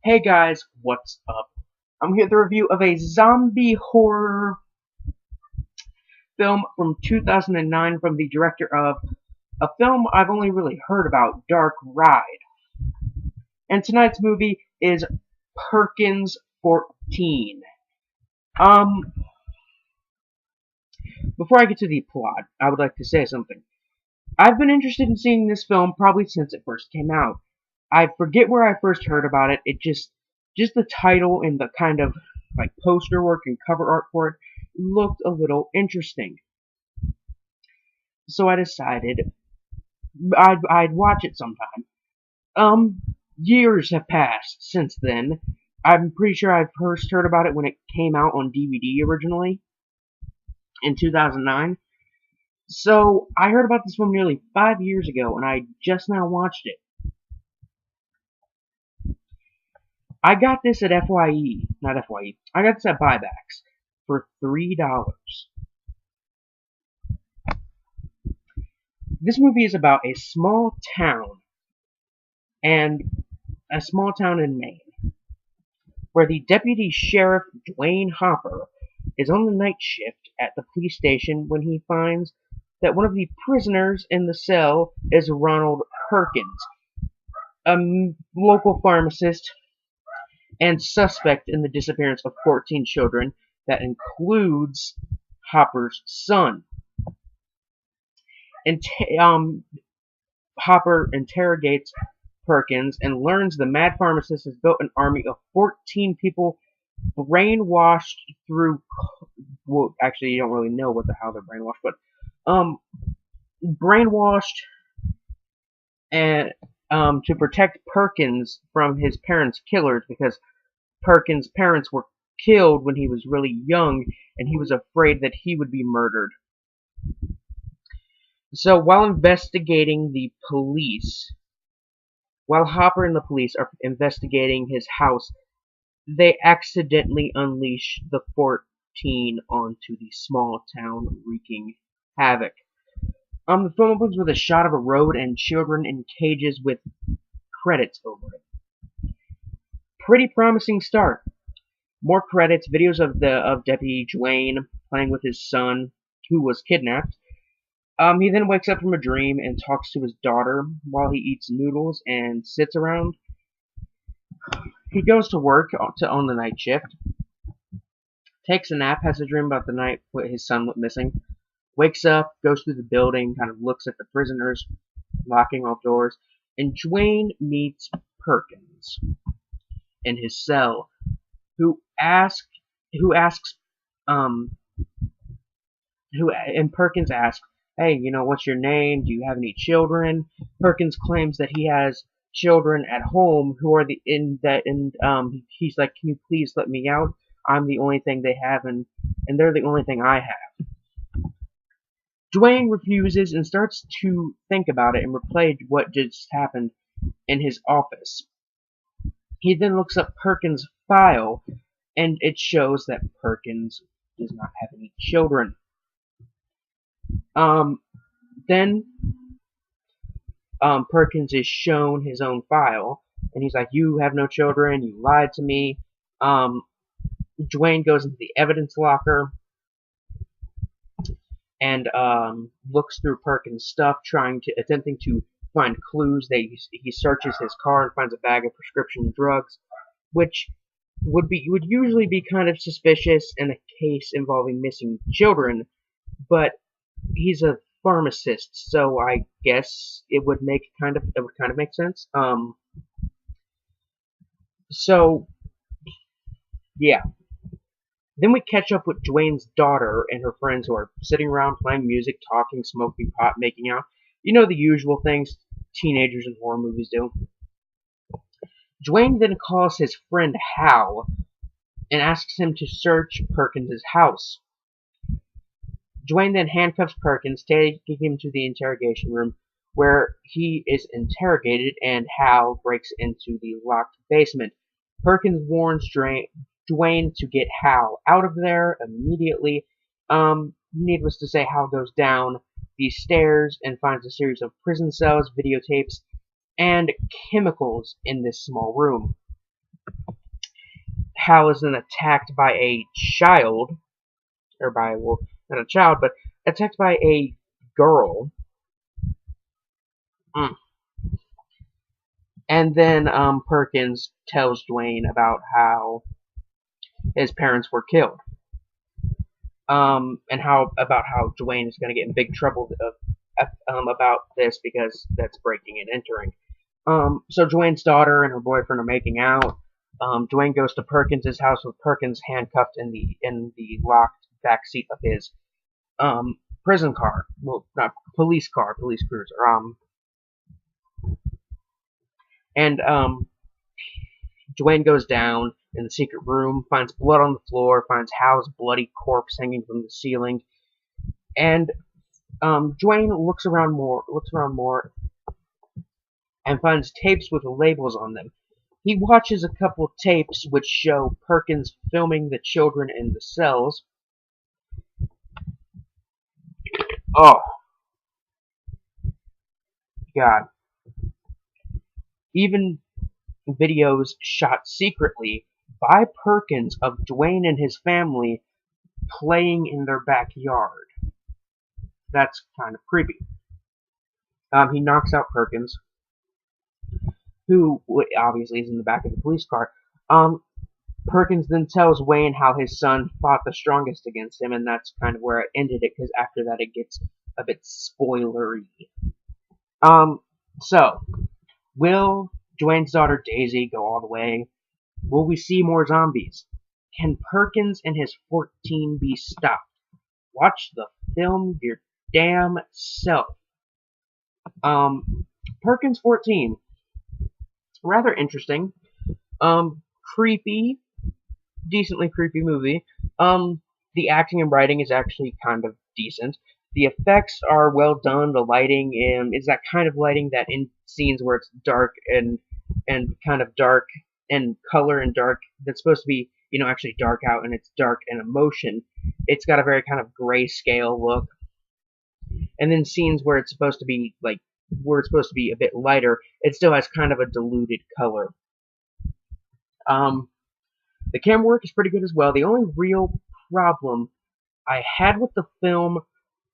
Hey guys, what's up? I'm here with a review of a zombie horror film from 2009 from the director of a film I've only really heard about, Dark Ride. And tonight's movie is Perkins 14. Um, Before I get to the plot, I would like to say something. I've been interested in seeing this film probably since it first came out. I forget where I first heard about it. Just the title and the kind of like poster work and cover art for it looked a little interesting. So I decided I'd watch it sometime. Um, Years have passed since then. I'm pretty sure I first heard about it when it came out on DVD originally in 2009. So I heard about this film nearly 5 years ago, and I just now watched it. I got this at FYE, not FYE. I got this at Buybacks for $3. This movie is about and a small town in Maine, where the deputy sheriff Dwayne Hopper is on the night shift at the police station when he finds that one of the prisoners in the cell is Ronald Perkins, a local pharmacist and suspect in the disappearance of 14 children that includes Hopper's son. And Hopper interrogates Perkins and learns the mad pharmacist has built an army of 14 people brainwashed through. Well, actually, you don't really know how they're brainwashed, but brainwashed and to protect Perkins from his parents' killers because Perkins' parents were killed when he was really young, and he was afraid that he would be murdered. So while Hopper and the police are investigating his house, they accidentally unleash the 14 onto the small town, wreaking havoc. The film opens with a shot of a road and children in cages with credits over it. Pretty promising start. More credits, videos of Deputy Dwayne playing with his son, who was kidnapped. He then wakes up from a dream and talks to his daughter while he eats noodles and sits around. He goes to work on the night shift, takes a nap, has a dream about the night his son went missing, wakes up, goes through the building, kind of looks at the prisoners, locking all doors, and Dwayne meets Perkins in his cell, and Perkins asks, "Hey, what's your name? Do you have any children?" Perkins claims that he has children at home who are he's like, "Can you please let me out? I'm the only thing they have, and they're the only thing I have." Dwayne refuses and starts to think about it and replay what just happened in his office. He then looks up Perkins' file, and it shows that Perkins does not have any children. Then Perkins is shown his own file, and he's like, "You have no children, you lied to me." Dwayne goes into the evidence locker and looks through Perkins' stuff, attempting to find clues. He searches his car and finds a bag of prescription drugs, which would usually be kind of suspicious in a case involving missing children, but he's a pharmacist, so I guess it would kind of make sense. So yeah. Then we catch up with Dwayne's daughter and her friends who are sitting around playing music, talking, smoking pot, making out. The usual things teenagers in horror movies do. Dwayne then calls his friend Hal and asks him to search Perkins' house. Dwayne then handcuffs Perkins, taking him to the interrogation room, where he is interrogated, and Hal breaks into the locked basement. Perkins warns Dwayne to get Hal out of there immediately. Needless to say, Hal goes down the stairs and finds a series of prison cells, videotapes, and chemicals in this small room. Hal is then attacked by a child, or by, well, not a child, but attacked by a girl. Mm. And then Perkins tells Dwayne about how his parents were killed. And about how Dwayne is going to get in big trouble about this because that's breaking and entering. So Dwayne's daughter and her boyfriend are making out. Dwayne goes to Perkins' house with Perkins handcuffed in the locked back seat of his prison car. Well, not police car, police cruiser. And Dwayne goes down in the secret room, finds blood on the floor, finds Hal's bloody corpse hanging from the ceiling, and Dwayne looks around more, and finds tapes with labels on them. He watches a couple tapes which show Perkins filming the children in the cells. Oh, God. Even videos shot secretly by Perkins of Dwayne and his family playing in their backyard. That's kind of creepy. He knocks out Perkins, who obviously is in the back of the police car. Perkins then tells Wayne how his son fought the strongest against him, and that's kind of where it ended it, because after that it gets a bit spoilery. So, will Dwayne's daughter Daisy go all the way? Will we see more zombies? Can Perkins and his 14 be stopped? Watch the film your damn self. Perkins 14. Rather interesting. Creepy. Decently creepy movie. The acting and writing is actually kind of decent. The effects are well done. The lighting is that kind of lighting that in scenes where it's dark and kind of dark and color and dark, that's supposed to be, actually dark out, and it's dark and emotion. It's got a very kind of grayscale look. And then scenes where it's supposed to be a bit lighter, it still has kind of a diluted color. The camera work is pretty good as well. The only real problem I had with the film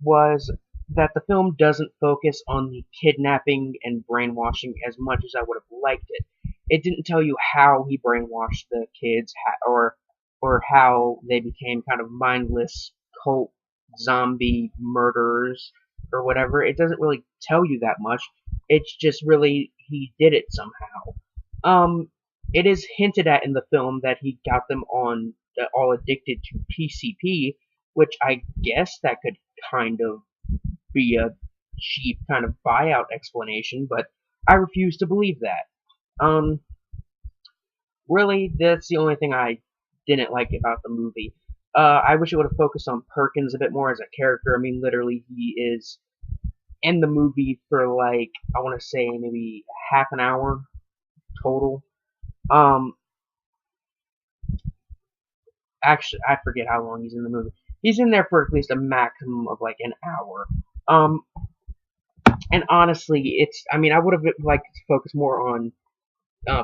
was that the film doesn't focus on the kidnapping and brainwashing as much as I would have liked it. It didn't tell you how he brainwashed the kids, or how they became kind of mindless cult zombie murderers or whatever. It doesn't really tell you that much. It's just really he did it somehow. It is hinted at in the film that he got them all addicted to PCP, which I guess that could kind of be a cheap kind of buyout explanation, but I refuse to believe that. Really, that's the only thing I didn't like about the movie. I wish it would have focused on Perkins a bit more as a character. I mean, literally, he is in the movie for I want to say maybe half an hour total. Actually, I forget how long he's in the movie. He's in there for at least a maximum of an hour. And honestly, I would have liked to focus more on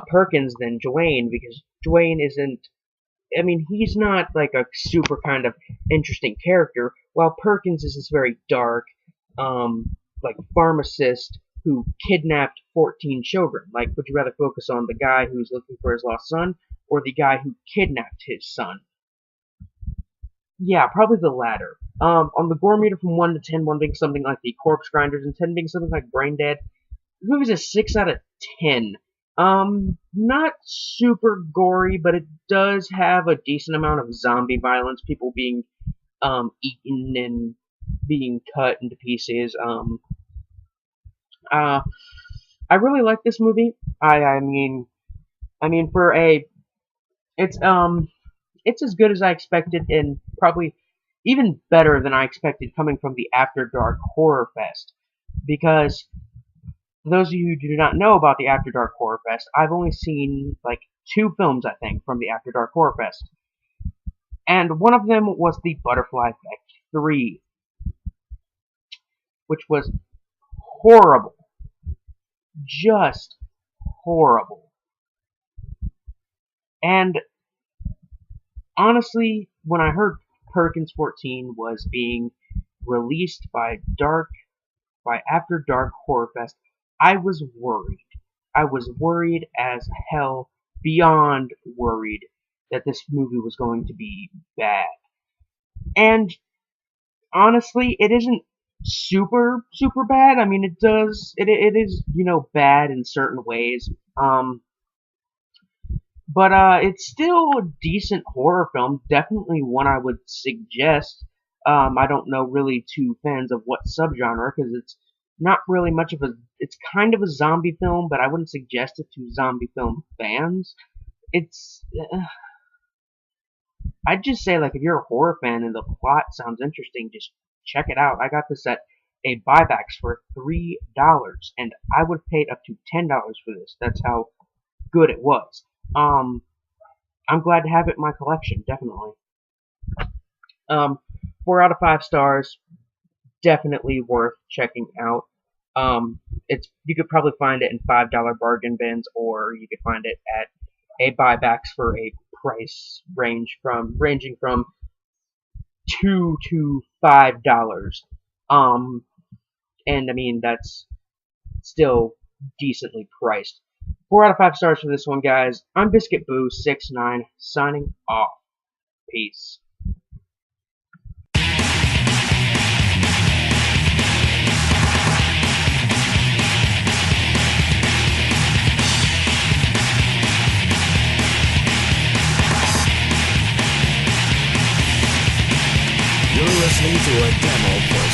Perkins than Dwayne, because Dwayne isn't, he's not a super kind of interesting character, while Perkins is this very dark, pharmacist who kidnapped 14 children. Would you rather focus on the guy who's looking for his lost son, or the guy who kidnapped his son? Yeah, probably the latter. On the gore meter from 1 to 10, 1 being something like The Corpse Grinders, and 10 being something like Brain Dead, the movie's a 6 out of 10. Not super gory, but it does have a decent amount of zombie violence, people being, eaten and being cut into pieces. I really like this movie. It's as good as I expected, and probably even better than I expected coming from the After Dark Horror Fest. Because those of you who do not know about the After Dark Horror Fest, I've only seen 2 films, I think, from the After Dark Horror Fest. And one of them was The Butterfly Effect 3, which was horrible. Just horrible. And honestly, when I heard Perkins 14 was being released by After Dark Horror Fest, I was worried. I was worried as hell, beyond worried, that this movie was going to be bad. And honestly, it isn't super bad. I mean, it is, bad in certain ways. But it's still a decent horror film. Definitely one I would suggest. I don't know really too fans of what subgenre, because it's not really much of a. It's kind of a zombie film, but I wouldn't suggest it to zombie film fans. It's. I'd just say, like, if you're a horror fan and the plot sounds interesting, just check it out. I got this at a buybacks for $3, and I would have paid up to $10 for this. That's how good it was. I'm glad to have it in my collection, definitely. Um, 4 out of 5 stars, definitely worth checking out. You could probably find it in $5 bargain bins, or you could find it at a buybacks for a price ranging from $2 to $5. And I mean that's still decently priced. 4 out of 5 stars for this one, guys. I'm Biscuit Boo 69 signing off. Peace. You're listening to a demo for